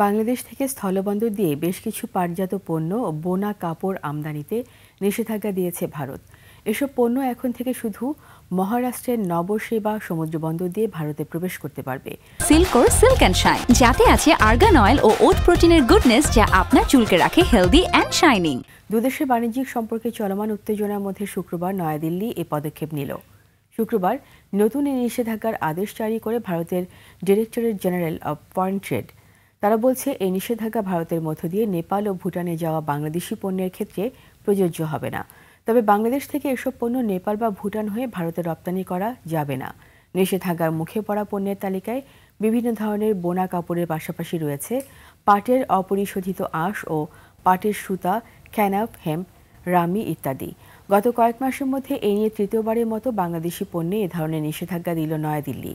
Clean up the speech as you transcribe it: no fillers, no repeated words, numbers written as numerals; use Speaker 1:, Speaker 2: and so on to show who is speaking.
Speaker 1: বাংলাদেশ থেকে স্থলবন্দর দিয়ে বেশ কিছু পাটজাত পণ্য ও বোনা কাপড় আমদানিতে নিষেধাজ্ঞা দিয়েছে ভারত। এসব পণ্য এখন থেকে শুধু মহারাষ্ট্রের নবসেবা সমুদ্রবন্দর দিয়ে ভারতে প্রবেশ করতে পারবে।
Speaker 2: সিল্কোর সিল্ক অ্যান্ড শাইন, যাতে আছে আর্গান অয়েল ও ওট প্রোটিনের গুডনেস, যা আপনার চুলকে রাখে হেলদি অ্যান্ড শাইনিং।
Speaker 1: দুদেশের বাণিজ্যিক সম্পর্কে চলমান উত্তেজনার মধ্যে শুক্রবার নয়াদিল্লি এ পদক্ষেপ নিল। শুক্রবার নতুন এই নিষেধাজ্ঞার আদেশ জারি করে ভারতের directorate general of foreign trade. তারা বলছে, এই নিষেধাজ্ঞা ভারতের মধ্য দিয়ে নেপাল ও ভুটানে যাওয়া বাংলাদেশি পণ্যের ক্ষেত্রে প্রযোজ্য হবে না। তবে বাংলাদেশ থেকে এসব পণ্য নেপাল বা ভুটান হয়ে ভারতে রপ্তানি করা যাবে না। নিষেধাজ্ঞার মুখে পড়া পণ্যের তালিকায় বিভিন্ন ধরনের বোনা কাপড়ের পাশাপাশি রয়েছে পাটের অপরিশোধিত আঁশ ও পাটের সুতা, ক্যানাপ, হেম্প, রামি ইত্যাদি। গত কয়েক মাসের মধ্যে এই নিয়ে তৃতীয়বারের মতো বাংলাদেশি পণ্যে এ ধরনের নিষেধাজ্ঞা দিল নয়াদিল্লি।